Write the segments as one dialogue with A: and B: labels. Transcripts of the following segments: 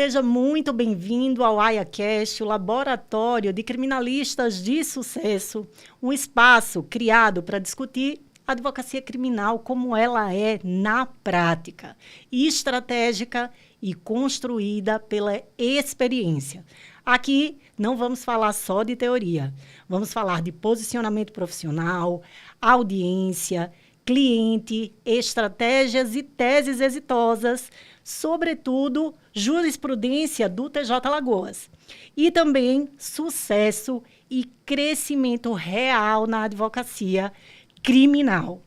A: Seja muito bem-vindo ao AiaCast, o Laboratório de Criminalistas de Sucesso, um espaço criado para discutir a advocacia criminal como ela é na prática, estratégica e construída pela experiência. Aqui não vamos falar só de teoria, vamos falar de posicionamento profissional, audiência, cliente, estratégias e teses exitosas, sobretudo jurisprudência do TJ Alagoas. E também sucesso e crescimento real na advocacia criminal.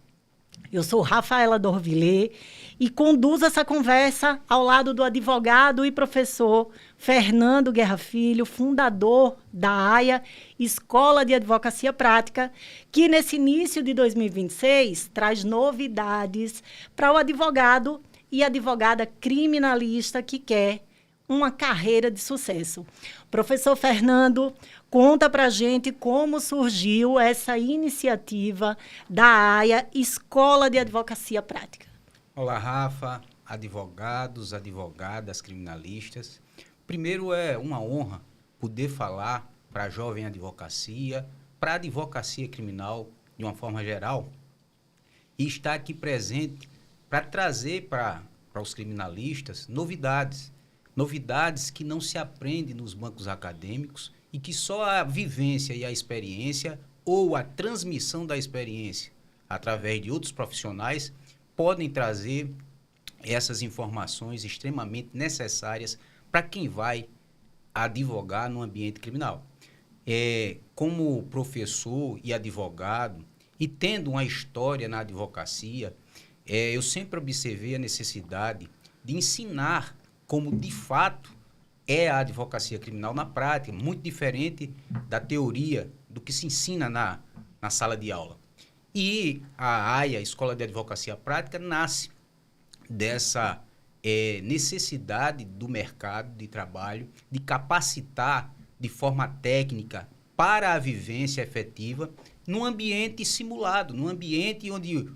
A: Eu sou Rafaela Dorvilê e conduzo essa conversa ao lado do advogado e professor Fernando Guerra Filho, fundador da AIA, Escola de Advocacia Prática, que nesse início de 2026 traz novidades para o advogado e advogada criminalista que quer uma carreira de sucesso. Professor Fernando, conta para a gente como surgiu essa iniciativa da AIA, Escola de Advocacia Prática.
B: Olá, Rafa, advogados, advogadas, criminalistas. Primeiro, é uma honra poder falar para a jovem advocacia, para a advocacia criminal de uma forma geral, e estar aqui presente para trazer para os criminalistas novidades que não se aprendem nos bancos acadêmicos e que só a vivência e a experiência ou a transmissão da experiência através de outros profissionais podem trazer essas informações extremamente necessárias para quem vai advogar no ambiente criminal. Como professor e advogado, e tendo uma história na advocacia, eu sempre observei a necessidade de ensinar como, de fato, é a advocacia criminal na prática, muito diferente da teoria, do que se ensina na sala de aula. E a AIA, Escola de Advocacia Prática, nasce dessa necessidade do mercado de trabalho de capacitar de forma técnica para a vivência efetiva num ambiente simulado, num ambiente onde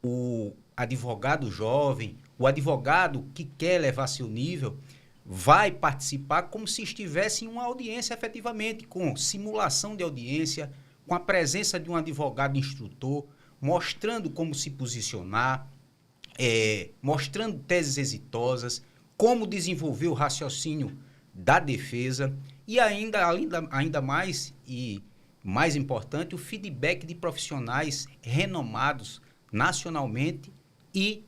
B: o advogado jovem, o advogado que quer elevar seu nível, vai participar como se estivesse em uma audiência efetivamente, com simulação de audiência, com a presença de um advogado instrutor, mostrando como se posicionar, mostrando teses exitosas, como desenvolver o raciocínio da defesa e ainda mais, e mais importante, o feedback de profissionais renomados nacionalmente e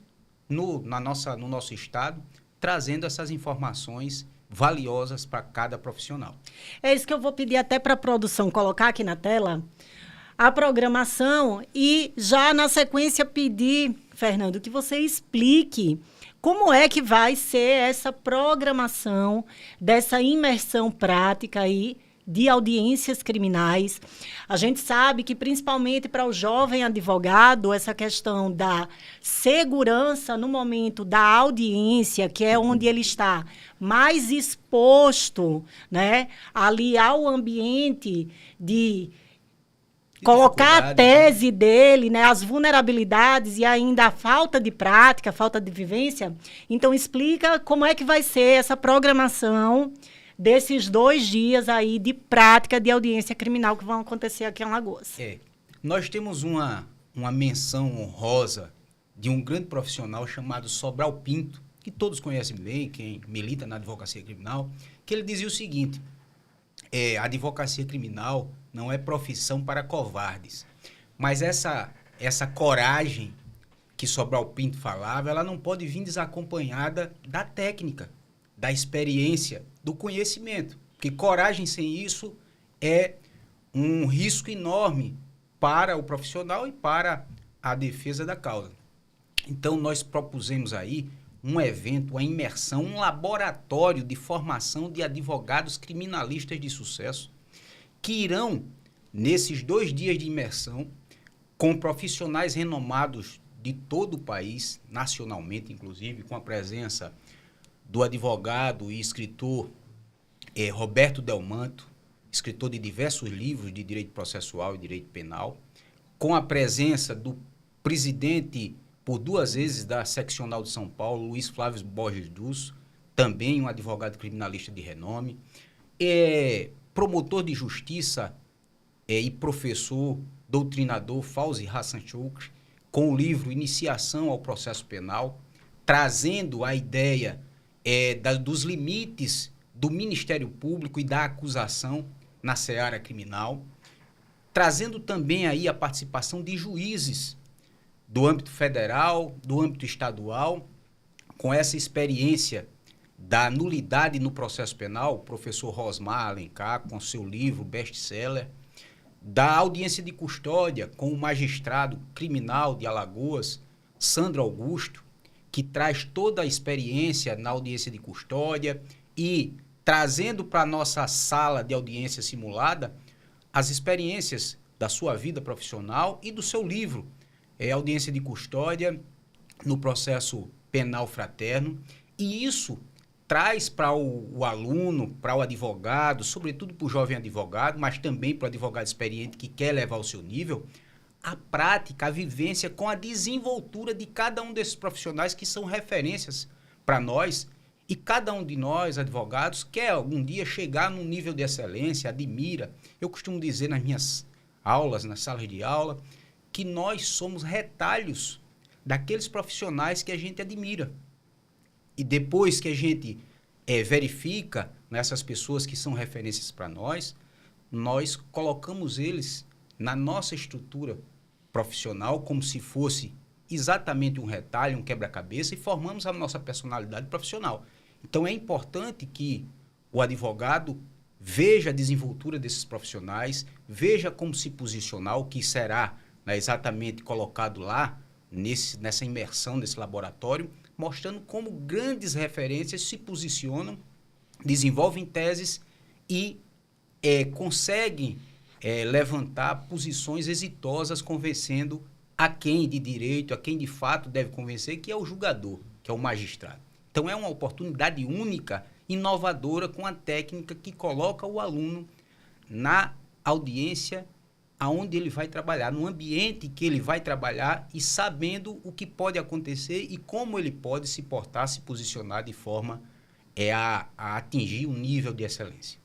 B: no nosso estado, trazendo essas informações valiosas para cada profissional.
A: É isso que eu vou pedir até para a produção colocar aqui na tela, a programação, e já na sequência pedir, Fernando, que você explique como é que vai ser essa programação dessa imersão prática aí de audiências criminais. A gente sabe que, principalmente para o jovem advogado, essa questão da segurança no momento da audiência, que é onde ele está mais exposto, né, ali ao ambiente de colocar a tese dele, né, as vulnerabilidades e ainda a falta de prática, a falta de vivência. Então, explica como é que vai ser essa programação desses 2 dias aí de prática de audiência criminal que vão acontecer aqui em Alagoas.
B: Nós temos uma menção honrosa de um grande profissional chamado Sobral Pinto, que todos conhecem bem, quem milita na advocacia criminal, que ele dizia o seguinte: a advocacia criminal não é profissão para covardes, mas essa coragem que Sobral Pinto falava, ela não pode vir desacompanhada da técnica, da experiência, do conhecimento, porque coragem sem isso é um risco enorme para o profissional e para a defesa da causa. Então, nós propusemos aí um evento, uma imersão, um laboratório de formação de advogados criminalistas de sucesso, que irão, nesses 2 dias de imersão, com profissionais renomados de todo o país, nacionalmente, inclusive, com a presença do advogado e escritor Roberto Delmanto, escritor de diversos livros de direito processual e direito penal, com a presença do presidente, por 2 vezes, da Seccional de São Paulo, Luiz Flávio Borges Duz, também um advogado criminalista de renome, é promotor de justiça e professor, doutrinador Fauzi Hassan Shukri, com o livro Iniciação ao Processo Penal, trazendo a ideia dos limites do Ministério Público e da acusação na seara criminal, trazendo também aí a participação de juízes do âmbito federal, do âmbito estadual, com essa experiência da nulidade no processo penal, o professor Rosmar Alencar, com seu livro best-seller, da audiência de custódia com o magistrado criminal de Alagoas, Sandro Augusto, que traz toda a experiência na audiência de custódia e trazendo para a nossa sala de audiência simulada as experiências da sua vida profissional e do seu livro, Audiência de Custódia no Processo Penal Fraterno. E isso traz para o aluno, para o advogado, sobretudo para o jovem advogado, mas também para o advogado experiente que quer levar o seu nível, a prática, a vivência com a desenvoltura de cada um desses profissionais que são referências para nós. E cada um de nós, advogados, quer algum dia chegar num nível de excelência, admira. Eu costumo dizer nas minhas aulas, nas salas de aula, que nós somos retalhos daqueles profissionais que a gente admira. E depois que a gente verifica nessas pessoas que são referências para nós colocamos eles na nossa estrutura profissional como se fosse exatamente um retalho, um quebra-cabeça, e formamos a nossa personalidade profissional. Então é importante que o advogado veja a desenvoltura desses profissionais, veja como se posicionar, o que será, né, exatamente colocado lá nessa imersão, nesse laboratório, mostrando como grandes referências se posicionam, desenvolvem teses e conseguem levantar posições exitosas, convencendo a quem de direito, a quem de fato deve convencer, que é o julgador, que é o magistrado. Então é uma oportunidade única, inovadora, com a técnica que coloca o aluno na audiência aonde ele vai trabalhar, no ambiente que ele vai trabalhar e sabendo o que pode acontecer e como ele pode se portar, se posicionar de forma a atingir um nível de excelência.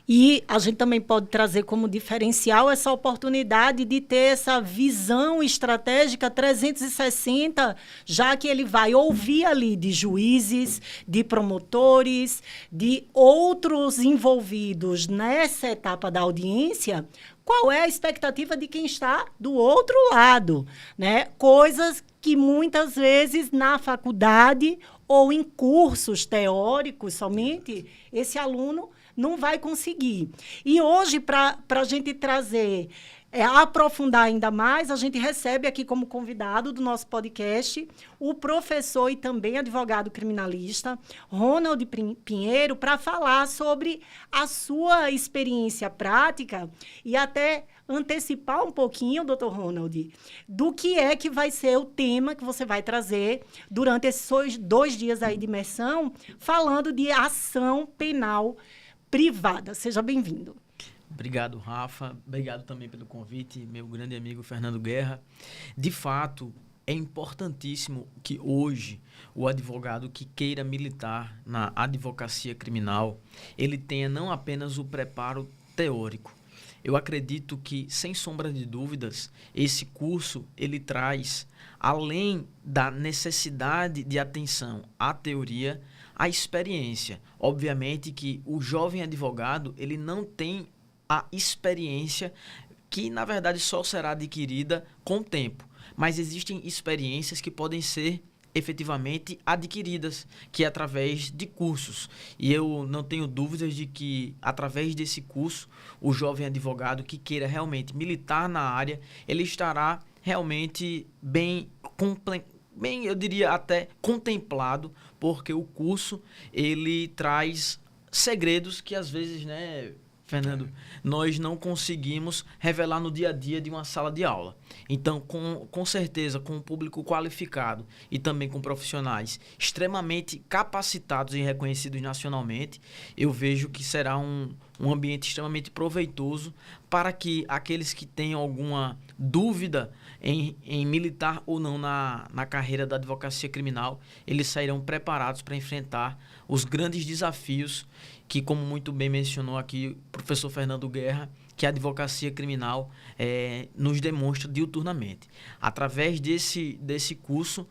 A: E a gente também pode trazer como diferencial essa oportunidade de ter essa visão estratégica 360, já que ele vai ouvir ali de juízes, de promotores, de outros envolvidos nessa etapa da audiência, qual é a expectativa de quem está do outro lado, né? Coisas que muitas vezes na faculdade ou em cursos teóricos somente, esse aluno não vai conseguir. E hoje, para a gente trazer, aprofundar ainda mais, a gente recebe aqui como convidado do nosso podcast o professor e também advogado criminalista Ronald Pinheiro, para falar sobre a sua experiência prática e até antecipar um pouquinho, doutor Ronald, do que é que vai ser o tema que você vai trazer durante esses 2 dias aí de imersão, falando de ação penal privada. Seja bem-vindo.
C: Obrigado, Rafa. Obrigado também pelo convite, meu grande amigo Fernando Guerra. De fato, é importantíssimo que hoje o advogado que queira militar na advocacia criminal, ele tenha não apenas o preparo teórico. Eu acredito que, sem sombra de dúvidas, esse curso ele traz, além da necessidade de atenção à teoria, a experiência. Obviamente que o jovem advogado ele não tem a experiência que, na verdade, só será adquirida com o tempo. Mas existem experiências que podem ser efetivamente adquiridas, que é através de cursos. E eu não tenho dúvidas de que, através desse curso, o jovem advogado que queira realmente militar na área, ele estará realmente bem, eu diria até contemplado, porque o curso ele traz segredos que às vezes, né, Fernando, nós não conseguimos revelar no dia a dia de uma sala de aula. Então, com certeza, com um público qualificado e também com profissionais extremamente capacitados e reconhecidos nacionalmente, eu vejo que será um um ambiente extremamente proveitoso para que aqueles que tenham alguma dúvida em militar ou não na carreira da advocacia criminal, eles sairão preparados para enfrentar os grandes desafios que, como muito bem mencionou aqui o professor Fernando Guerra, que a advocacia criminal nos demonstra diuturnamente. Através desse curso,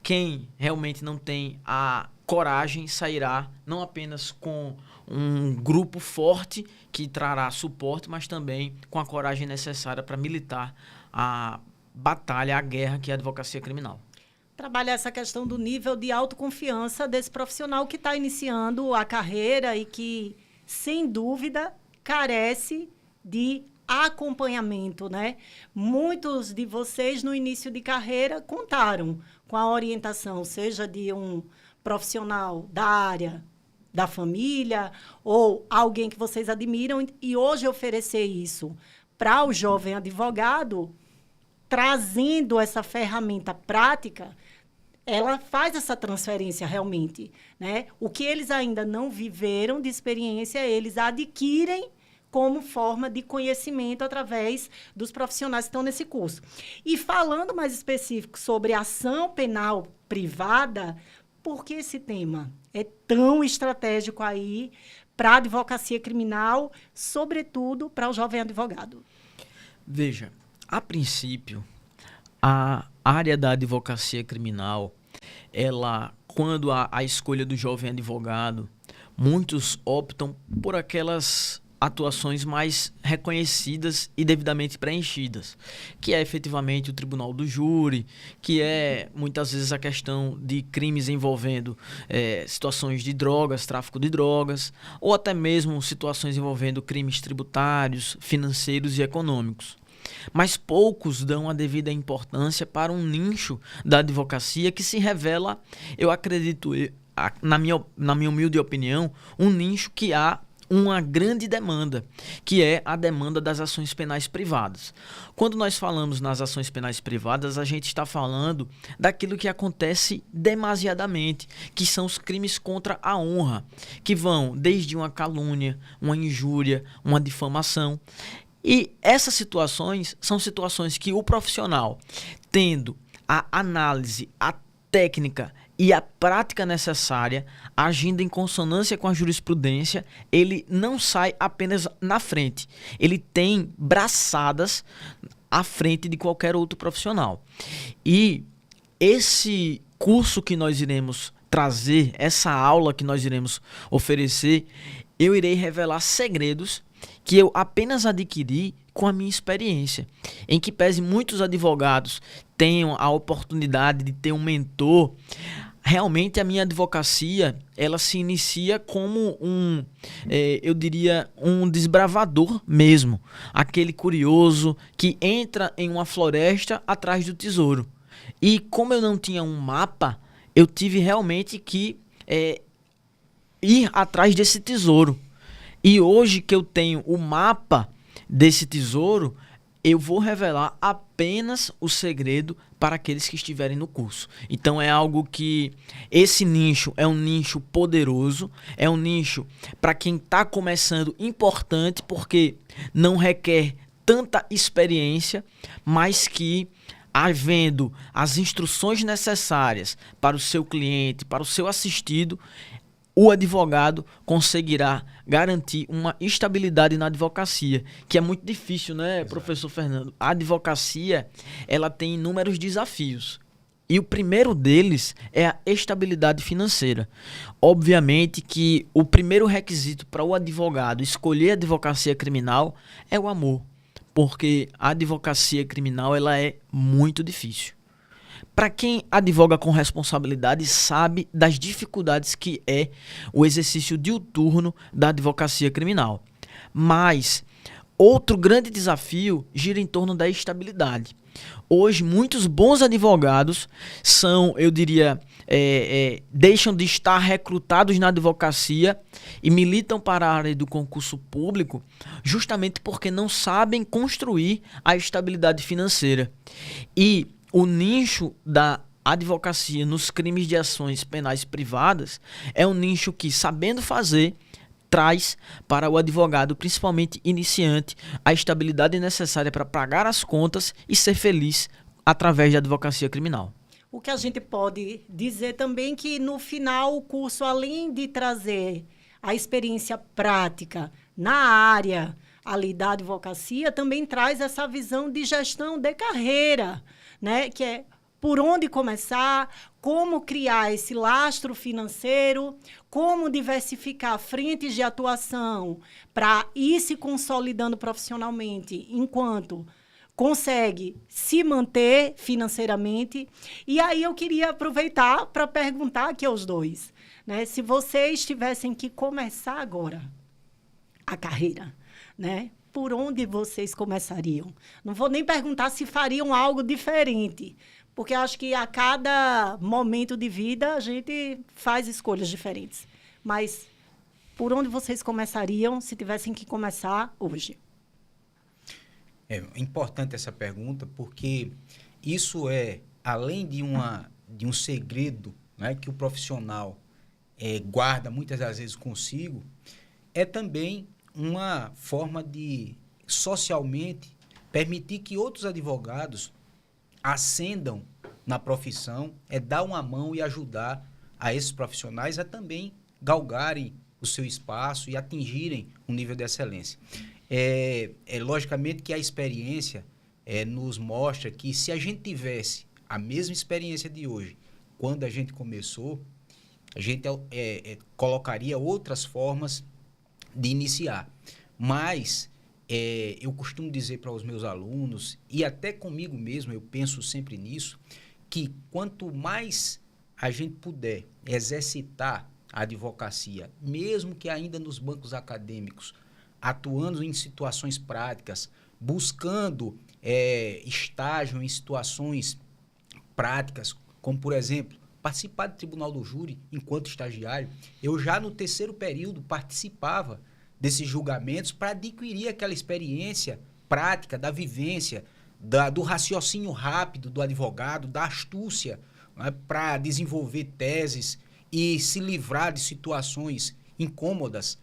C: quem realmente não tem a coragem sairá não apenas com um grupo forte que trará suporte, mas também com a coragem necessária para militar a batalha, a guerra que é a advocacia criminal.
A: Trabalhar essa questão do nível de autoconfiança desse profissional que está iniciando a carreira e que, sem dúvida, carece de acompanhamento, né? Muitos de vocês, no início de carreira, contaram com a orientação, seja de um profissional da área da família ou alguém que vocês admiram, e hoje oferecer isso para o jovem advogado, trazendo essa ferramenta prática, ela faz essa transferência realmente, né? O que eles ainda não viveram de experiência, eles adquirem como forma de conhecimento através dos profissionais que estão nesse curso. E falando mais específico sobre ação penal privada, por que esse tema é tão estratégico aí para a advocacia criminal, sobretudo para o jovem advogado?
C: Veja, a princípio, a área da advocacia criminal, ela, quando a escolha do jovem advogado, muitos optam por aquelas atuações mais reconhecidas e devidamente preenchidas, que é efetivamente o tribunal do júri, que é muitas vezes a questão de crimes envolvendo situações de drogas, tráfico de drogas, ou até mesmo situações envolvendo crimes tributários, financeiros e econômicos. Mas poucos dão a devida importância para um nicho da advocacia que se revela, eu acredito, na minha humilde opinião, um nicho que há uma grande demanda, que é a demanda das ações penais privadas. Quando nós falamos nas ações penais privadas, a gente está falando daquilo que acontece demasiadamente, que são os crimes contra a honra, que vão desde uma calúnia, uma injúria, uma difamação. E essas situações são situações que o profissional, tendo a análise, a técnica e a prática necessária, agindo em consonância com a jurisprudência, ele não sai apenas na frente. Ele tem braçadas à frente de qualquer outro profissional. E esse curso que nós iremos trazer, essa aula que nós iremos oferecer, eu irei revelar segredos que eu apenas adquiri com a minha experiência, em que pese muitos advogados tenham a oportunidade de ter um mentor. Realmente a minha advocacia, ela se inicia como eu diria, um desbravador mesmo. Aquele curioso que entra em uma floresta atrás do tesouro. E como eu não tinha um mapa, eu tive realmente que ir atrás desse tesouro. E hoje que eu tenho o mapa desse tesouro, eu vou revelar apenas o segredo para aqueles que estiverem no curso. Então é algo que esse nicho é um nicho poderoso, é um nicho para quem está começando importante, porque não requer tanta experiência, mas que, havendo as instruções necessárias para o seu cliente, para o seu assistido, o advogado conseguirá garantir uma estabilidade na advocacia, que é muito difícil, né, Exato. Professor Fernando? A advocacia, ela tem inúmeros desafios. E o primeiro deles é a estabilidade financeira. Obviamente que o primeiro requisito para o advogado escolher a advocacia criminal é o amor, porque a advocacia criminal, ela é muito difícil. Para quem advoga com responsabilidade, sabe das dificuldades que é o exercício diuturno da advocacia criminal. Mas outro grande desafio gira em torno da estabilidade. Hoje, muitos bons advogados são, eu diria, deixam de estar recrutados na advocacia e militam para a área do concurso público justamente porque não sabem construir a estabilidade financeira. E o nicho da advocacia nos crimes de ações penais privadas é um nicho que, sabendo fazer, traz para o advogado, principalmente iniciante, a estabilidade necessária para pagar as contas e ser feliz através da advocacia criminal.
A: O que a gente pode dizer também que, no final, o curso, além de trazer a experiência prática na área ali da advocacia, também traz essa visão de gestão de carreira, né? Que é por onde começar, como criar esse lastro financeiro, como diversificar frentes de atuação para ir se consolidando profissionalmente enquanto consegue se manter financeiramente. E aí eu queria aproveitar para perguntar aqui aos dois, né? Se vocês tivessem que começar agora a carreira, né? Por onde vocês começariam? Não vou nem perguntar se fariam algo diferente, porque acho que a cada momento de vida a gente faz escolhas diferentes. Mas por onde vocês começariam se tivessem que começar hoje?
B: É importante essa pergunta, porque isso é, além de um segredo, né, que o profissional guarda muitas das vezes consigo, é também uma forma de, socialmente, permitir que outros advogados ascendam na profissão, dar uma mão e ajudar a esses profissionais a também galgarem o seu espaço e atingirem um nível de excelência. Logicamente que a experiência nos mostra que, se a gente tivesse a mesma experiência de hoje, quando a gente começou, a gente colocaria outras formas de iniciar. Mas eu costumo dizer para os meus alunos, e até comigo mesmo, eu penso sempre nisso, que quanto mais a gente puder exercitar a advocacia, mesmo que ainda nos bancos acadêmicos, atuando em situações práticas, buscando estágio em situações práticas, como, por exemplo, participar do tribunal do júri enquanto estagiário. Eu já no terceiro período participava desses julgamentos para adquirir aquela experiência prática, da vivência, do raciocínio rápido do advogado, da astúcia, né, para desenvolver teses e se livrar de situações incômodas,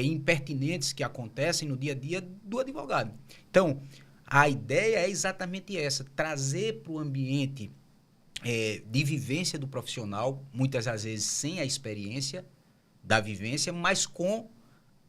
B: impertinentes que acontecem no dia a dia do advogado. Então, a ideia é exatamente essa, trazer para o ambiente de vivência do profissional, muitas das vezes sem a experiência da vivência, mas com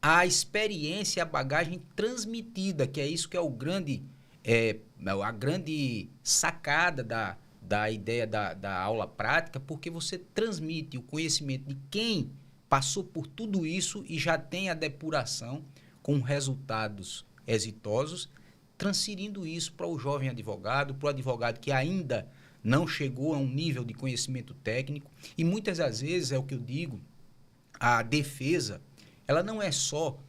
B: a experiência, a bagagem transmitida, que é isso que é a grande sacada da ideia da aula prática, porque você transmite o conhecimento de quem passou por tudo isso e já tem a depuração com resultados exitosos, transferindo isso para o jovem advogado, para o advogado que ainda não chegou a um nível de conhecimento técnico. E muitas das vezes, é o que eu digo, a defesa, ela não é só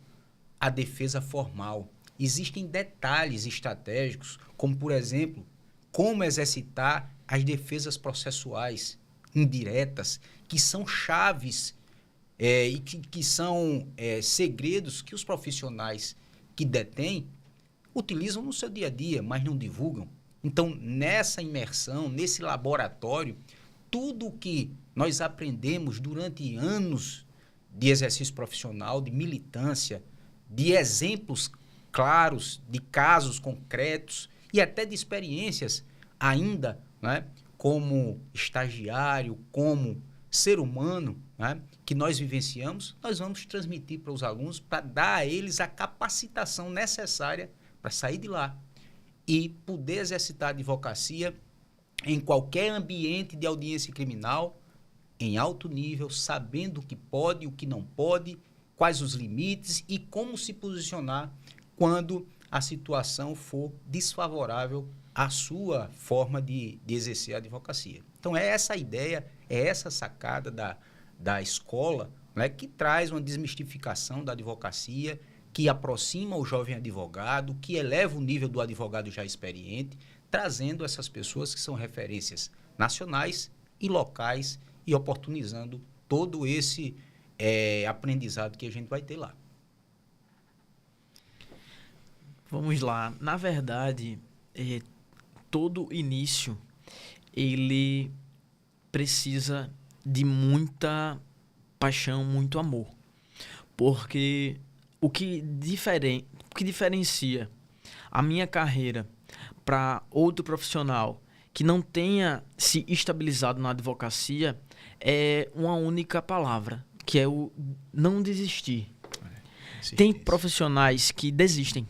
B: a defesa formal. Existem detalhes estratégicos, como, por exemplo, como exercitar as defesas processuais indiretas, que são chaves e que são segredos que os profissionais que detêm utilizam no seu dia a dia, mas não divulgam. Então, nessa imersão, nesse laboratório, tudo o que nós aprendemos durante anos de exercício profissional, de militância, de exemplos claros, de casos concretos e até de experiências ainda, né, como estagiário, como ser humano, né, que nós vivenciamos, nós vamos transmitir para os alunos para dar a eles a capacitação necessária para sair de lá e poder exercitar a advocacia em qualquer ambiente de audiência criminal, em alto nível, sabendo o que pode, o que não pode, quais os limites e como se posicionar quando a situação for desfavorável à sua forma de exercer a advocacia. Então, é essa a ideia, é essa sacada da escola, né, que traz uma desmistificação da advocacia, que aproxima o jovem advogado, que eleva o nível do advogado já experiente, trazendo essas pessoas que são referências nacionais e locais e oportunizando todo esse aprendizado que a gente vai ter lá.
C: Vamos lá. Na verdade, todo início, ele precisa de muita paixão, muito amor. Porque o que diferencia a minha carreira para outro profissional que não tenha se estabilizado na advocacia é uma única palavra, que é o não desistir. Tem profissionais que desistem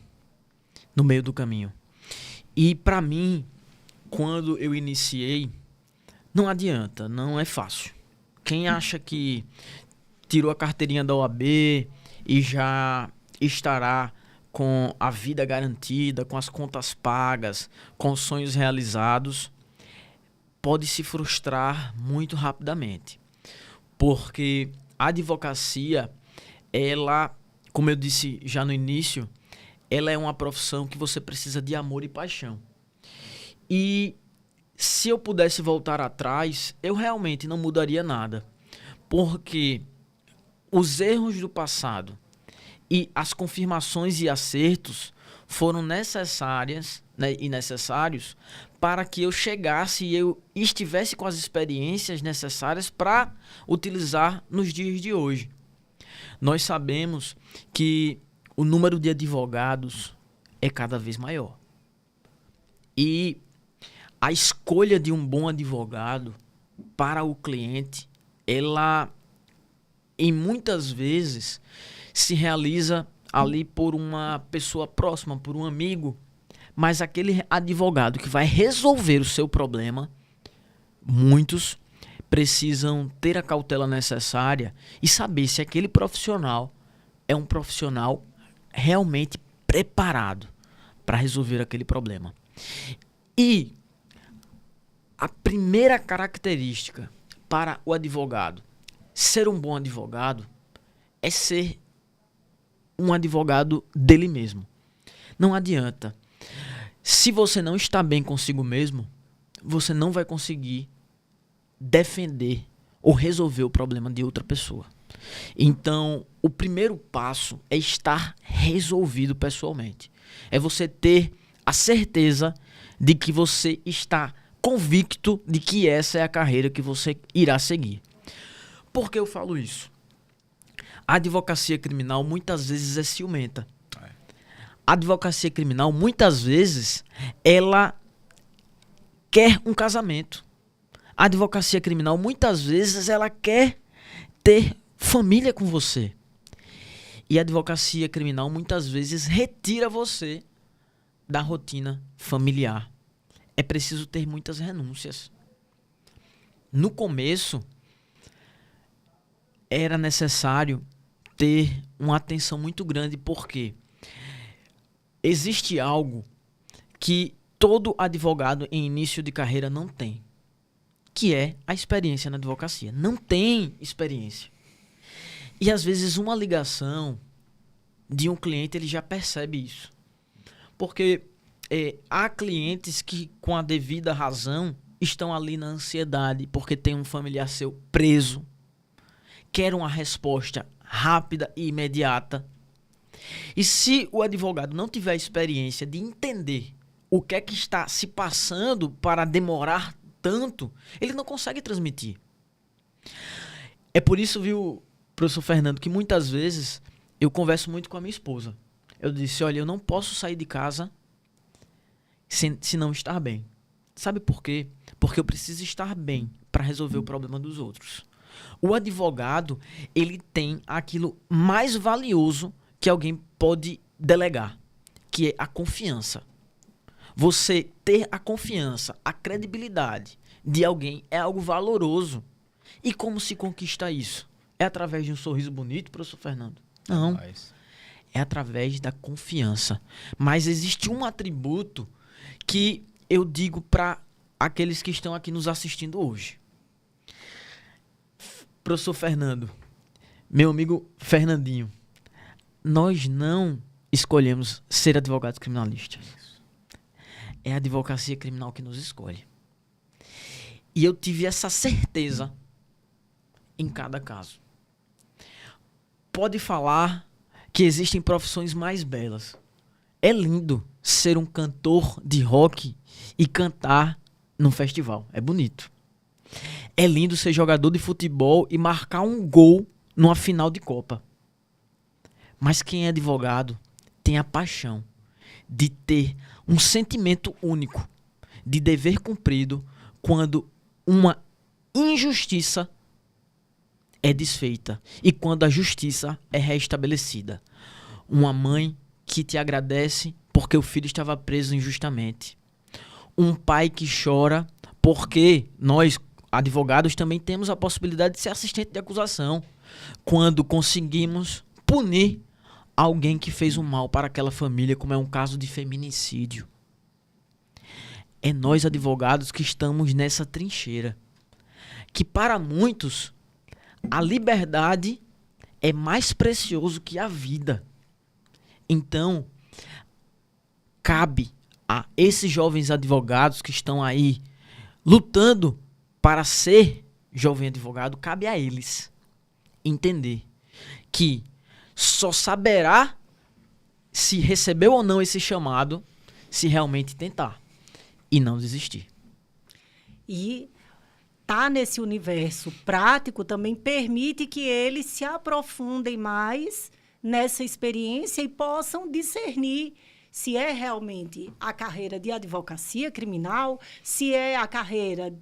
C: no meio do caminho. E para mim, quando eu iniciei, não adianta, não é fácil. Quem acha que tirou a carteirinha da OAB e já estará com a vida garantida, com as contas pagas, com os sonhos realizados, pode se frustrar muito rapidamente. Porque a advocacia, ela, como eu disse já no início, ela é uma profissão que você precisa de amor e paixão. E se eu pudesse voltar atrás, eu realmente não mudaria nada. Porque os erros do passado e as confirmações e acertos foram necessárias, né, e necessários para que eu chegasse e eu estivesse com as experiências necessárias para utilizar nos dias de hoje. Nós sabemos que o número de advogados é cada vez maior. E a escolha de um bom advogado para o cliente, ela, em muitas vezes, se realiza ali por uma pessoa próxima, por um amigo, mas aquele advogado que vai resolver o seu problema, muitos precisam ter a cautela necessária e saber se aquele profissional é um profissional realmente preparado para resolver aquele problema. E a primeira característica para o advogado ser um bom advogado é ser um advogado dele mesmo. Não adianta. Se você não está bem consigo mesmo, você não vai conseguir defender ou resolver o problema de outra pessoa. Então, o primeiro passo é estar resolvido pessoalmente. É você ter a certeza de que você está convicto de que essa é a carreira que você irá seguir. Por que eu falo isso? A advocacia criminal muitas vezes é ciumenta. A advocacia criminal muitas vezes ela quer um casamento. A advocacia criminal muitas vezes ela quer ter família com você. E a advocacia criminal muitas vezes retira você da rotina familiar. É preciso ter muitas renúncias. No começo, era necessário ter uma atenção muito grande, porque existe algo que todo advogado em início de carreira não tem, que é a experiência na advocacia. Não tem experiência. E às vezes uma ligação de um cliente, ele já percebe isso. Porque há clientes que, com a devida razão, estão ali na ansiedade, porque tem um familiar seu preso, quer uma resposta rápida e imediata. E se o advogado não tiver experiência de entender o que é que está se passando para demorar tanto, ele não consegue transmitir. É por isso, viu, professor Fernando, que muitas vezes eu converso muito com a minha esposa. Eu disse, olha, eu não posso sair de casa se não estar bem. Sabe por quê? Porque eu preciso estar bem para resolver o problema dos outros. O advogado, ele tem aquilo mais valioso que alguém pode delegar, que é a confiança. Você ter a confiança, a credibilidade de alguém é algo valoroso. E como se conquista isso? É através de um sorriso bonito, professor Fernando? Não. É através da confiança. Mas existe um atributo que eu digo para aqueles que estão aqui nos assistindo hoje. Professor Fernando, meu amigo Fernandinho, nós não escolhemos ser advogados criminalistas. É a advocacia criminal que nos escolhe. E eu tive essa certeza em cada caso. Pode falar que existem profissões mais belas. É lindo ser um cantor de rock e cantar num festival. É bonito. É lindo ser jogador de futebol e marcar um gol numa final de Copa. Mas quem é advogado tem a paixão de ter um sentimento único de dever cumprido quando uma injustiça é desfeita e quando a justiça é restabelecida. Uma mãe que te agradece porque o filho estava preso injustamente. Um pai que chora porque nós, advogados, também temos a possibilidade de ser assistente de acusação quando conseguimos punir alguém que fez um mal para aquela família, como é um caso de feminicídio. É nós, advogados, que estamos nessa trincheira. Que para muitos, a liberdade é mais precioso que a vida. Então, cabe a esses jovens advogados que estão aí lutando para ser jovem advogado, cabe a eles entender que só saberá se recebeu ou não esse chamado se realmente tentar e não desistir.
A: E tá nesse universo prático também permite que eles se aprofundem mais nessa experiência e possam discernir se é realmente a carreira de advocacia criminal, se é a carreira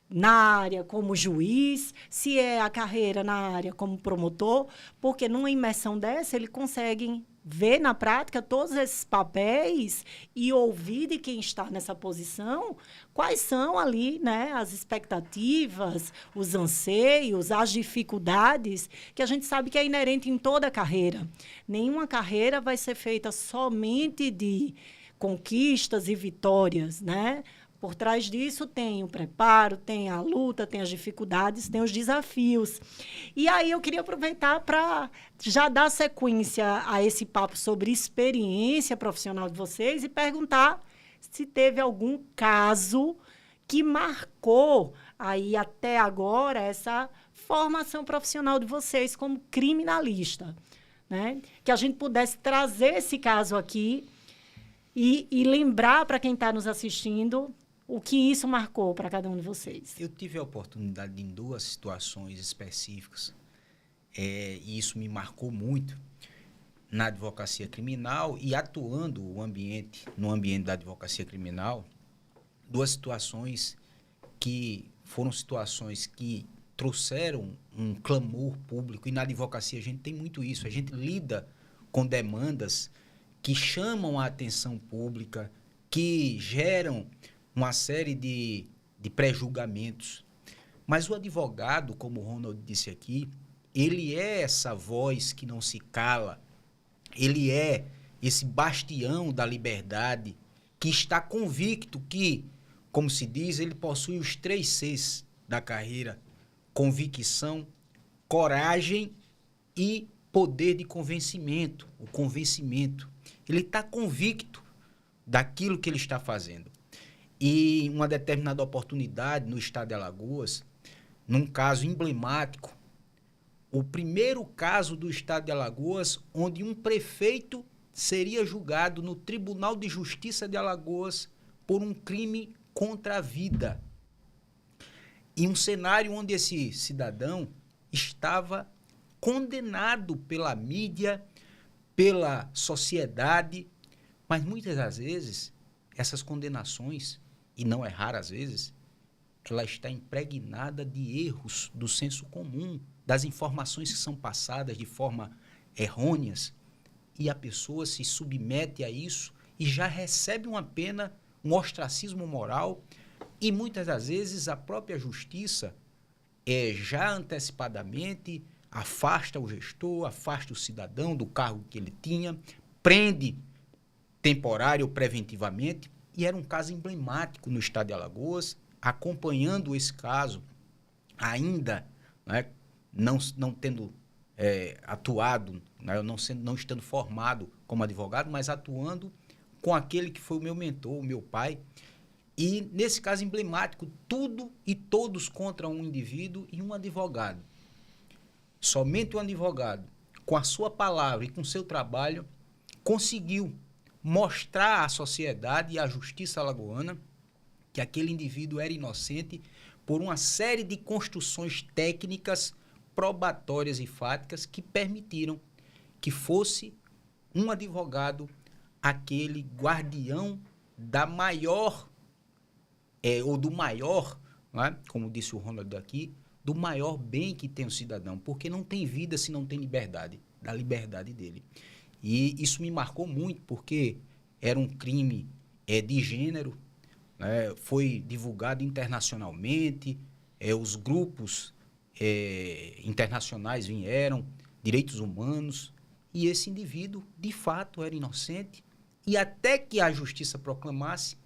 A: na área como juiz, se é a carreira na área como promotor, porque numa imersão dessa eles conseguem ver na prática todos esses papéis e ouvir de quem está nessa posição quais são ali, né, as expectativas, os anseios, as dificuldades que a gente sabe que é inerente em toda a carreira. Nenhuma carreira vai ser feita somente de conquistas e vitórias, né? Por trás disso tem o preparo, tem a luta, tem as dificuldades, tem os desafios. E aí eu queria aproveitar para já dar sequência a esse papo sobre experiência profissional de vocês e perguntar se teve algum caso que marcou aí até agora essa formação profissional de vocês como criminalista, né? Que a gente pudesse trazer esse caso aqui e lembrar para quem está nos assistindo o que isso marcou para cada um de vocês.
B: Eu tive a oportunidade em 2 situações específicas, e isso me marcou muito na advocacia criminal e atuando no ambiente da advocacia criminal, 2 situações que foram situações que trouxeram um clamor público, e na advocacia a gente tem muito isso, a gente lida com demandas que chamam a atenção pública, que geram uma série de pré-julgamentos. Mas o advogado, como o Ronald disse aqui, ele é essa voz que não se cala, ele é esse bastião da liberdade, que está convicto que, como se diz, ele possui os 3 Cs da carreira: convicção, coragem e poder de convencimento, o convencimento. Ele está convicto daquilo que ele está fazendo. E uma determinada oportunidade no estado de Alagoas, num caso emblemático, o primeiro caso do estado de Alagoas, onde um prefeito seria julgado no Tribunal de Justiça de Alagoas por um crime contra a vida. E um cenário onde esse cidadão estava condenado pela mídia, pela sociedade, mas muitas das vezes essas condenações, e não é rara às vezes, ela está impregnada de erros do senso comum, das informações que são passadas de forma errôneas, e a pessoa se submete a isso e já recebe uma pena, um ostracismo moral, e muitas das vezes a própria justiça já antecipadamente afasta o gestor, afasta o cidadão do cargo que ele tinha, prende temporário ou preventivamente, e era um caso emblemático no estado de Alagoas. Acompanhando esse caso, ainda, né, não tendo atuado, né, não estando formado como advogado, mas atuando com aquele que foi o meu mentor, o meu pai. E nesse caso emblemático, tudo e todos contra um indivíduo e um advogado. Somente um advogado, com a sua palavra e com o seu trabalho, conseguiu mostrar à sociedade e à justiça alagoana que aquele indivíduo era inocente por uma série de construções técnicas, probatórias e fáticas que permitiram que fosse um advogado aquele guardião da maior, ou do maior, né, como disse o Ronald aqui, do maior bem que tem o cidadão, porque não tem vida se não tem liberdade, da liberdade dele. E isso me marcou muito, porque era um crime de gênero, né, foi divulgado internacionalmente, os grupos internacionais vieram, direitos humanos, e esse indivíduo, de fato, era inocente, e até que a justiça proclamasse,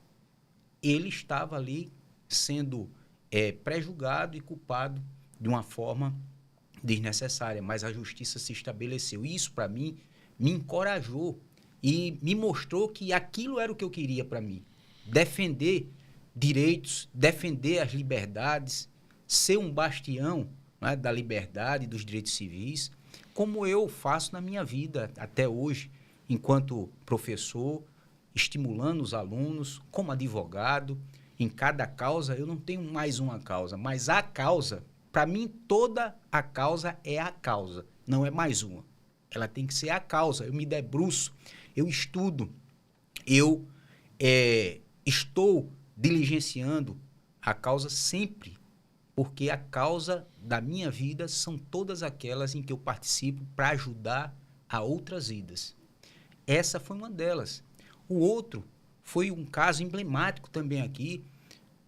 B: ele estava ali sendo pré-julgado e culpado de uma forma desnecessária, mas a justiça se estabeleceu. E isso, para mim, me encorajou e me mostrou que aquilo era o que eu queria para mim. Defender direitos, defender as liberdades, ser um bastião, né, da liberdade, dos direitos civis, como eu faço na minha vida até hoje, enquanto professor, estimulando os alunos, como advogado. Em cada causa, eu não tenho mais uma causa, mas a causa, para mim, toda a causa é a causa, não é mais uma. Ela tem que ser a causa. Eu me debruço, eu estudo, eu estou diligenciando a causa sempre, porque a causa da minha vida são todas aquelas em que eu participo para ajudar a outras vidas. Essa foi uma delas. O outro foi um caso emblemático também aqui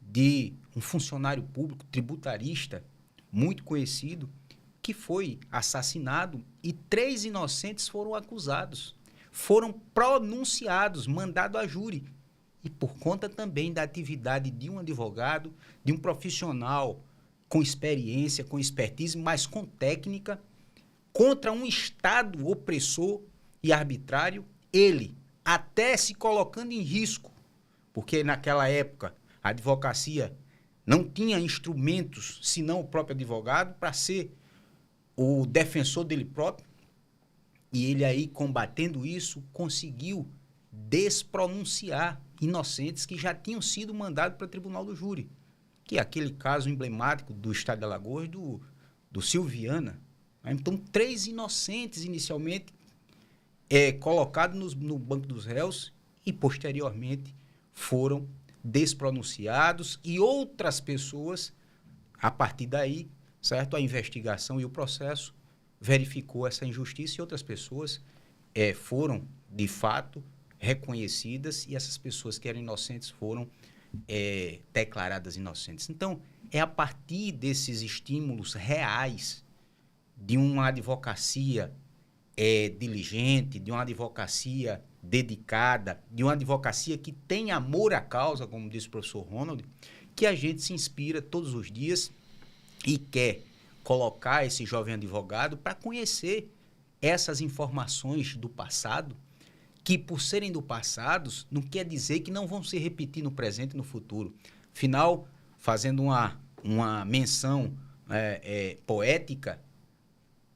B: de um funcionário público tributarista muito conhecido que foi assassinado e 3 inocentes foram acusados, foram pronunciados, mandado a júri. E por conta também da atividade de um advogado, de um profissional com experiência, com expertise, mas com técnica, contra um Estado opressor e arbitrário, ele, até se colocando em risco, porque naquela época a advocacia não tinha instrumentos, senão o próprio advogado, para ser o defensor dele próprio, e ele aí, combatendo isso, conseguiu despronunciar inocentes que já tinham sido mandados para o tribunal do júri, que é aquele caso emblemático do estado de Alagoas, do Silviana. Então, 3 inocentes inicialmente colocados no banco dos réus e, posteriormente, foram despronunciados e outras pessoas, a partir daí, certo? A investigação e o processo verificou essa injustiça e outras pessoas foram, de fato, reconhecidas e essas pessoas que eram inocentes foram declaradas inocentes. Então, é a partir desses estímulos reais de uma advocacia diligente, de uma advocacia dedicada, de uma advocacia que tem amor à causa, como disse o professor Ronald, que a gente se inspira todos os dias e quer colocar esse jovem advogado para conhecer essas informações do passado, que por serem do passado, não quer dizer que não vão se repetir no presente e no futuro. Afinal, fazendo uma menção poética,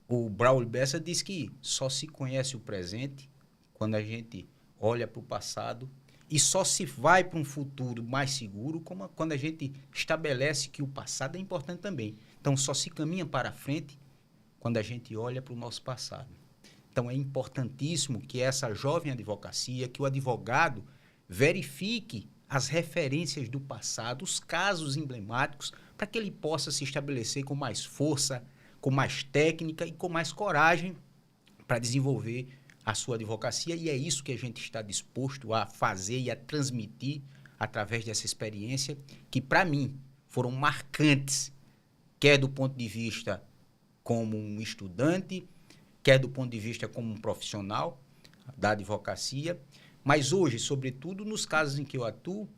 B: o Braulio Bessa diz que só se conhece o presente quando a gente olha para o passado e só se vai para um futuro mais seguro quando a gente estabelece que o passado é importante também. Então, só se caminha para a frente quando a gente olha para o nosso passado. Então, é importantíssimo que essa jovem advocacia, que o advogado verifique as referências do passado, os casos emblemáticos, para que ele possa se estabelecer com mais força, com mais técnica e com mais coragem para desenvolver a sua advocacia. E é isso que a gente está disposto a fazer e a transmitir através dessa experiência, que, para mim, foram marcantes, quer do ponto de vista como um estudante, quer do ponto de vista como um profissional da advocacia, mas hoje, sobretudo, nos casos em que eu atuo,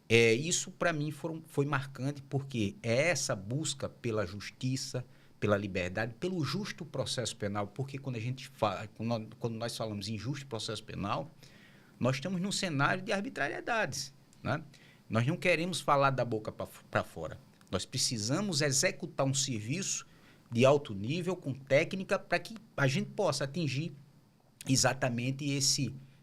B: isso para mim foi marcante, porque é essa busca pela justiça, pela liberdade, pelo justo processo penal, porque quando nós falamos em justo processo penal, nós estamos num cenário de arbitrariedades, né? Nós não queremos falar da boca para fora, nós precisamos executar um serviço de alto nível, com técnica, para que a gente possa atingir exatamente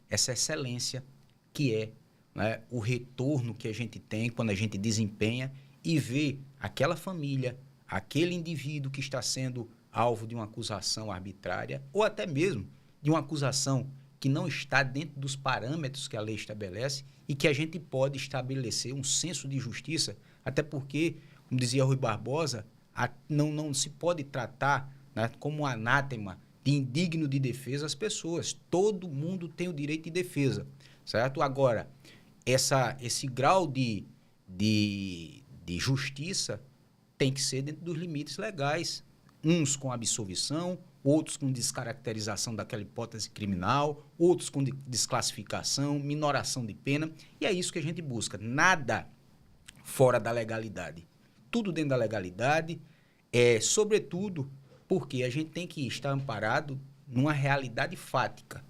B: essa excelência que é, né, o retorno que a gente tem quando a gente desempenha e vê aquela família, aquele indivíduo que está sendo alvo de uma acusação arbitrária, ou até mesmo de uma acusação que não está dentro dos parâmetros que a lei estabelece e que a gente pode estabelecer um senso de justiça, até porque, como dizia Rui Barbosa, não se pode tratar, né, como um anátema de indigno de defesa as pessoas. Todo mundo tem o direito de defesa, certo? Agora, esse grau de justiça tem que ser dentro dos limites legais, uns com absolvição, outros com descaracterização daquela hipótese criminal, outros com desclassificação, minoração de pena, e é isso que a gente busca. Nada fora da legalidade. Tudo dentro da legalidade, sobretudo porque a gente tem que estar amparado numa realidade fática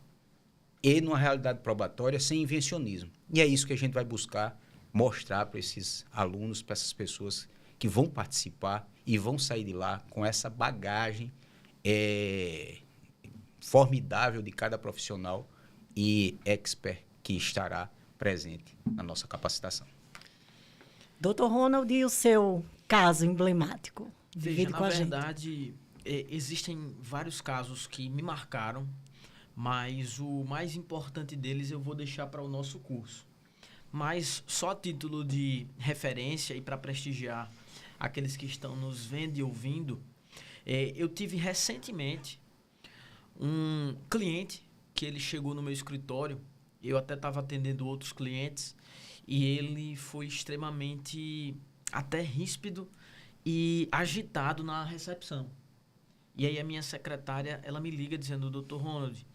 B: e numa realidade probatória sem invencionismo. E é isso que a gente vai buscar mostrar para esses alunos, para essas pessoas que vão participar e vão sair de lá com essa bagagem formidável de cada profissional e expert que estará presente na nossa capacitação.
A: Dr. Ronald, e o seu caso emblemático?
C: Veja, na verdade, existem vários casos que me marcaram, mas o mais importante deles eu vou deixar para o nosso curso. Mas só a título de referência e para prestigiar aqueles que estão nos vendo e ouvindo, eu tive recentemente um cliente que ele chegou no meu escritório, eu até estava atendendo outros clientes, e ele foi extremamente até ríspido e agitado na recepção. E aí a minha secretária, ela me liga dizendo: Dr. Ronald,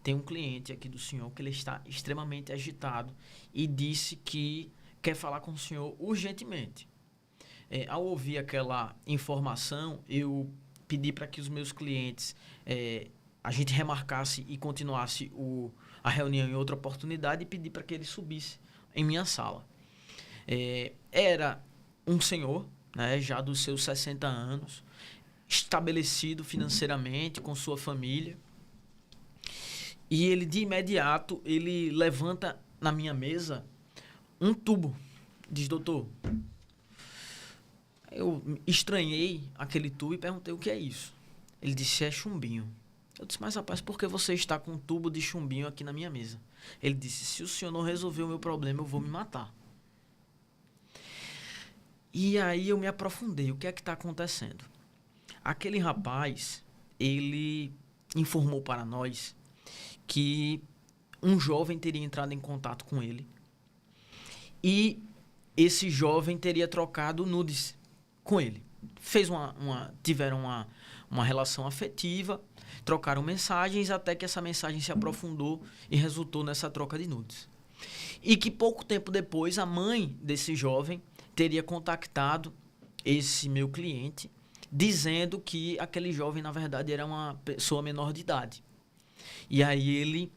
C: tem um cliente aqui do senhor que ele está extremamente agitado e disse que quer falar com o senhor urgentemente. Ao ouvir aquela informação, eu pedi para que os meus clientes, a gente remarcasse e continuasse a reunião em outra oportunidade, e pedi para que ele subisse em minha sala. Era um senhor, né, já dos seus 60 anos, estabelecido financeiramente com sua família, e ele de imediato ele levanta na minha mesa um tubo. Diz: doutor, eu estranhei aquele tubo e perguntei: o que é isso? Ele disse: é chumbinho. Eu disse: mas rapaz, por que você está com um tubo de chumbinho aqui na minha mesa? Ele disse: se o senhor não resolver o meu problema, eu vou me matar. E aí eu me aprofundei. O que é que está acontecendo? Aquele rapaz, ele informou para nós que um jovem teria entrado em contato com ele e esse jovem teria trocado nudes com ele. Tiveram uma relação afetiva, trocaram mensagens até que essa mensagem se aprofundou e resultou nessa troca de nudes. E que pouco tempo depois a mãe desse jovem teria contactado esse meu cliente dizendo que aquele jovem, na verdade, era uma pessoa menor de idade. E aí ele,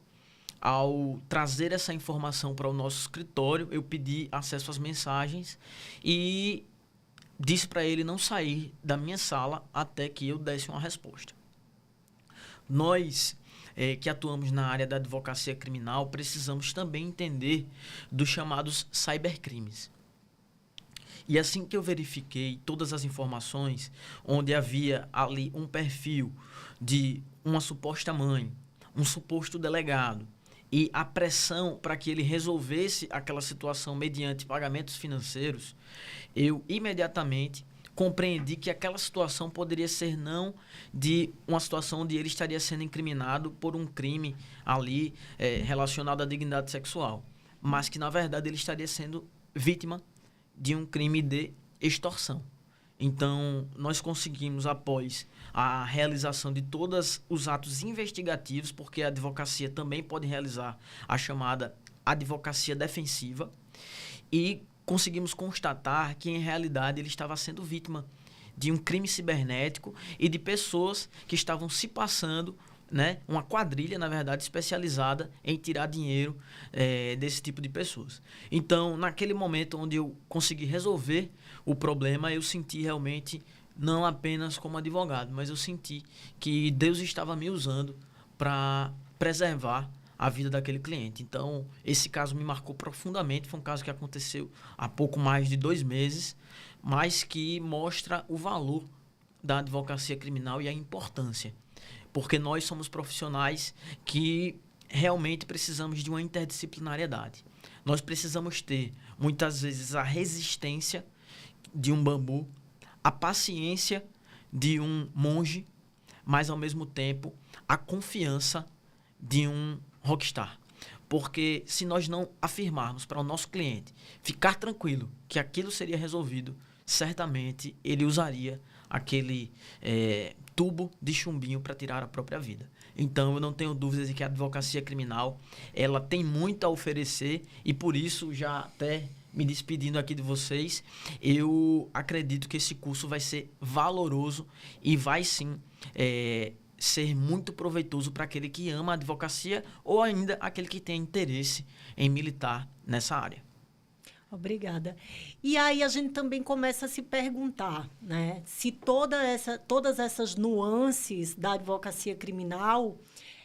C: ao trazer essa informação para o nosso escritório, eu pedi acesso às mensagens e disse para ele não sair da minha sala até que eu desse uma resposta. Nós, que atuamos na área da advocacia criminal, precisamos também entender dos chamados cybercrimes. E assim que eu verifiquei todas as informações, onde havia ali um perfil de uma suposta mãe, um suposto delegado, e a pressão para que ele resolvesse aquela situação mediante pagamentos financeiros, eu imediatamente compreendi que aquela situação poderia ser não de uma situação onde ele estaria sendo incriminado por um crime ali relacionado à dignidade sexual, mas que, na verdade, ele estaria sendo vítima de um crime de extorsão. Então, nós conseguimos, após a realização de todos os atos investigativos, porque a advocacia também pode realizar a chamada advocacia defensiva, e conseguimos constatar que, em realidade, ele estava sendo vítima de um crime cibernético e de pessoas que estavam se passando, né, uma quadrilha, na verdade, especializada em tirar dinheiro desse tipo de pessoas. Então, naquele momento onde eu consegui resolver o problema, eu senti realmente, não apenas como advogado, mas eu senti que Deus estava me usando para preservar a vida daquele cliente. Então, esse caso me marcou profundamente. Foi um caso que aconteceu há pouco mais de 2 meses, mas que mostra o valor da advocacia criminal e a importância. porque nós somos profissionais que realmente precisamos de uma interdisciplinariedade. Nós precisamos ter, muitas vezes, a resistência de um bambu, a paciência de um monge, mas, ao mesmo tempo, a confiança de um rockstar. Porque se nós não afirmarmos para o nosso cliente ficar tranquilo que aquilo seria resolvido, certamente ele usaria aquele tubo de chumbinho para tirar a própria vida. Então, eu não tenho dúvidas de que a advocacia criminal ela tem muito a oferecer e, por isso, já até me despedindo aqui de vocês, eu acredito que esse curso vai ser valoroso e vai, sim, ser muito proveitoso para aquele que ama a advocacia ou ainda aquele que tem interesse em militar nessa área.
A: Obrigada. E aí a gente também começa a se perguntar, né, se todas essas nuances da advocacia criminal,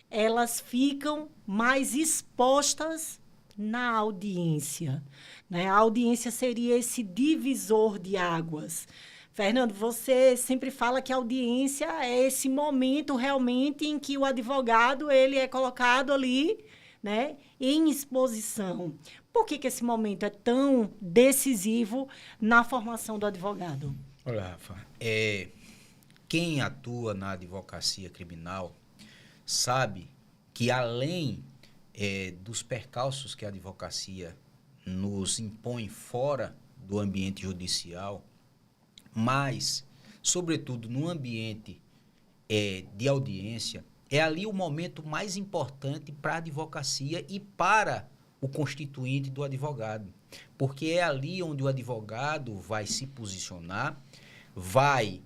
A: elas ficam mais expostas na audiência, né? A audiência seria esse divisor de águas. Fernando, você sempre fala que a audiência é esse momento realmente em que o advogado ele é colocado ali, né, em exposição. Por que esse momento é tão decisivo na formação do advogado?
B: Olha, Rafa, quem atua na advocacia criminal sabe que além dos percalços que a advocacia nos impõe fora do ambiente judicial, mas, sobretudo, no ambiente de audiência, é ali o momento mais importante para a advocacia e para o constituinte do advogado. Porque é ali onde o advogado vai se posicionar, vai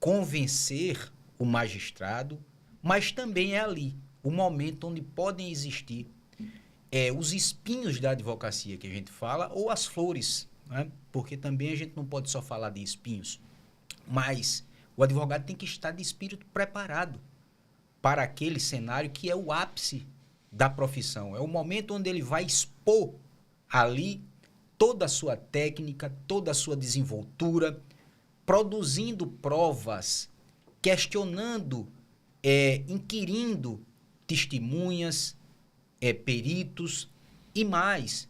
B: convencer o magistrado, mas também é ali o momento onde podem existir os espinhos da advocacia que a gente fala, ou as flores, né? Porque também a gente não pode só falar de espinhos, mas o advogado tem que estar de espírito preparado para aquele cenário que é o ápice da profissão. É o momento onde ele vai expor ali toda a sua técnica, toda a sua desenvoltura, produzindo provas, questionando, inquirindo testemunhas, peritos e mais.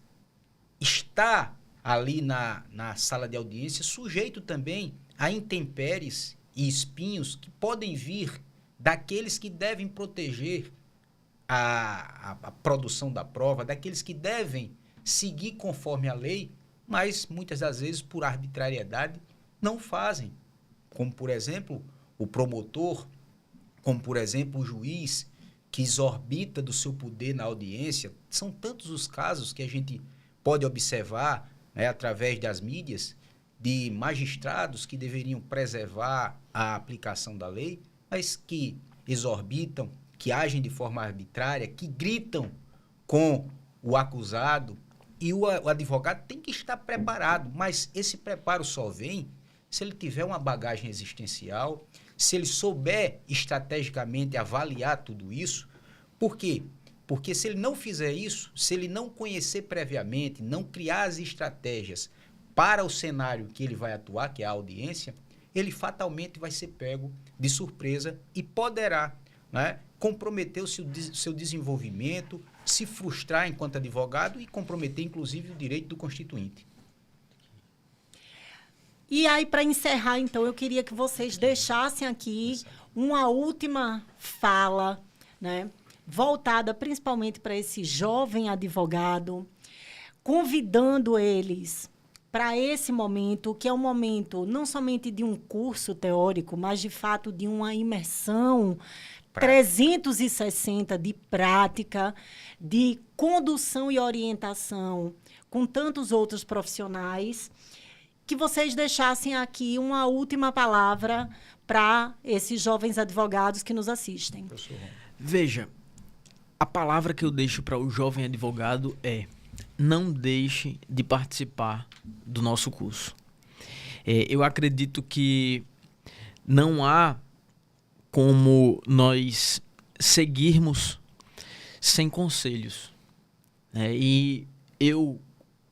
B: Está ali na sala de audiência sujeito também a intempéries e espinhos que podem vir daqueles que devem proteger a produção da prova, daqueles que devem seguir conforme a lei, mas muitas das vezes por arbitrariedade não fazem. Como, por exemplo, o promotor, como, por exemplo, o juiz que exorbita do seu poder na audiência. São tantos os casos que a gente pode observar, né, através das mídias, de magistrados que deveriam preservar a aplicação da lei, mas que exorbitam, que agem de forma arbitrária, que gritam com o acusado, e o advogado tem que estar preparado, mas esse preparo só vem se ele tiver uma bagagem existencial, se ele souber estrategicamente avaliar tudo isso. Por quê? Porque se ele não fizer isso, se ele não conhecer previamente, não criar as estratégias para o cenário que ele vai atuar, que é a audiência, ele fatalmente vai ser pego de surpresa e poderá, né, comprometer o seu desenvolvimento, se frustrar enquanto advogado e comprometer, inclusive, o direito do constituinte.
A: E aí, para encerrar, então, eu queria que vocês deixassem aqui uma última fala, né, voltada principalmente para esse jovem advogado, convidando eles para esse momento, que é um momento não somente de um curso teórico, mas, de fato, de uma imersão 360 de prática, de condução e orientação com tantos outros profissionais, que vocês deixassem aqui uma última palavra para esses jovens advogados que nos assistem.
C: Veja, a palavra que eu deixo para o jovem advogado é: não deixe de participar do nosso curso. Eu acredito que não há como nós seguirmos sem conselhos, né? E eu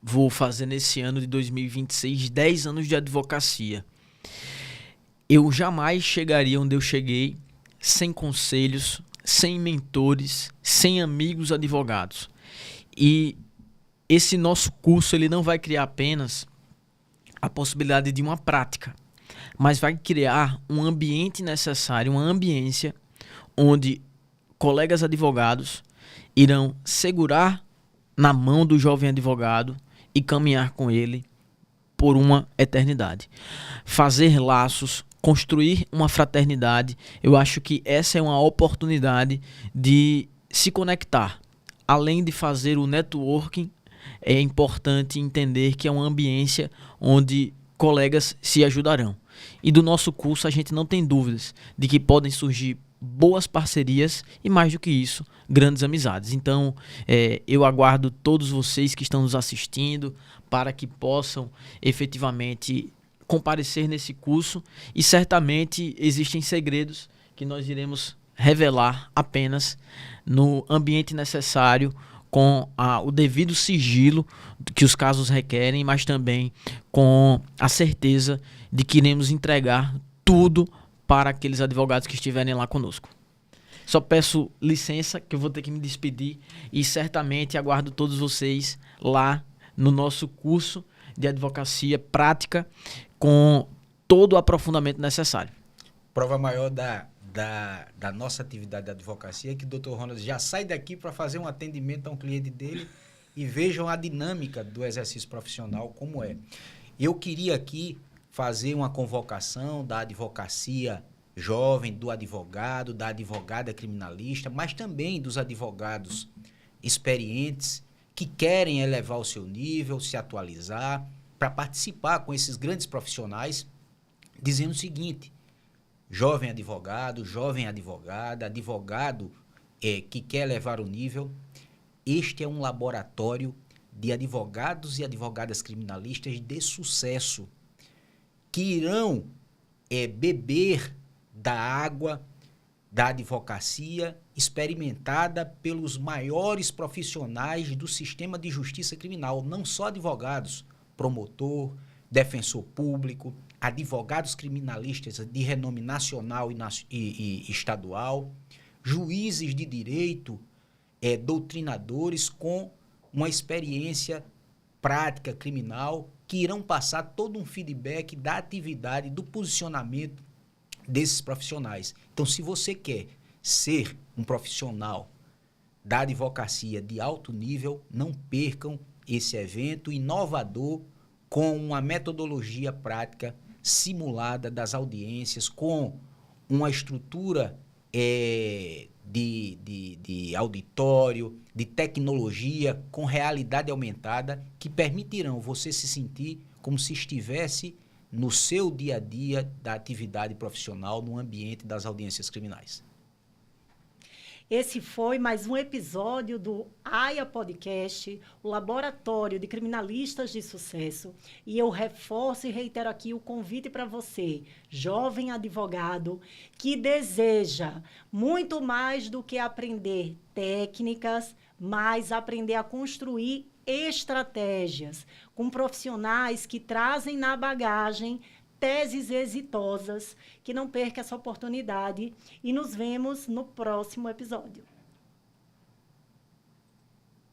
C: vou fazer nesse ano de 2026 10 anos de advocacia. Eu jamais chegaria onde eu cheguei sem conselhos, sem mentores, sem amigos advogados. E esse nosso curso ele não vai criar apenas a possibilidade de uma prática, mas vai criar um ambiente necessário, uma ambiência onde colegas advogados irão segurar na mão do jovem advogado e caminhar com ele por uma eternidade. Fazer laços, construir uma fraternidade, eu acho que essa é uma oportunidade de se conectar. Além de fazer o networking, é importante entender que é uma ambiência onde colegas se ajudarão. E do nosso curso a gente não tem dúvidas de que podem surgir boas parcerias e, mais do que isso, grandes amizades. Então, eu aguardo todos vocês que estão nos assistindo para que possam efetivamente comparecer nesse curso, e certamente existem segredos que nós iremos revelar apenas no ambiente necessário, com o devido sigilo que os casos requerem, mas também com a certeza de que iremos entregar tudo para aqueles advogados que estiverem lá conosco. Só peço licença, que eu vou ter que me despedir, e certamente aguardo todos vocês lá no nosso curso de advocacia prática, com todo o aprofundamento necessário.
B: Prova maior da nossa atividade de advocacia é que o Dr. Ronald já sai daqui para fazer um atendimento a um cliente dele, e vejam a dinâmica do exercício profissional como é. Eu queria aqui fazer uma convocação da advocacia jovem, do advogado, da advogada criminalista, mas também dos advogados experientes que querem elevar o seu nível, se atualizar, para participar com esses grandes profissionais, dizendo o seguinte: jovem advogado, jovem advogada, advogado que quer elevar o nível, este é um laboratório de advogados e advogadas criminalistas de sucesso, que irão beber da água da advocacia experimentada pelos maiores profissionais do sistema de justiça criminal, não só advogados, promotor, defensor público, advogados criminalistas de renome nacional e estadual, juízes de direito, doutrinadores com uma experiência prática criminal, que irão passar todo um feedback da atividade, do posicionamento desses profissionais. Então, se você quer ser um profissional da advocacia de alto nível, não percam esse evento inovador, com uma metodologia prática simulada das audiências, com uma estrutura de auditório, de tecnologia, com realidade aumentada, que permitirão você se sentir como se estivesse no seu dia a dia da atividade profissional, no ambiente das audiências criminais.
A: Esse foi mais um episódio do AIA Podcast, o Laboratório de Criminalistas de Sucesso. E eu reforço e reitero aqui o convite para você, jovem advogado, que deseja muito mais do que aprender técnicas, mas aprender a construir estratégias com profissionais que trazem na bagagem teses exitosas. Que não perca essa oportunidade, e nos vemos no próximo episódio.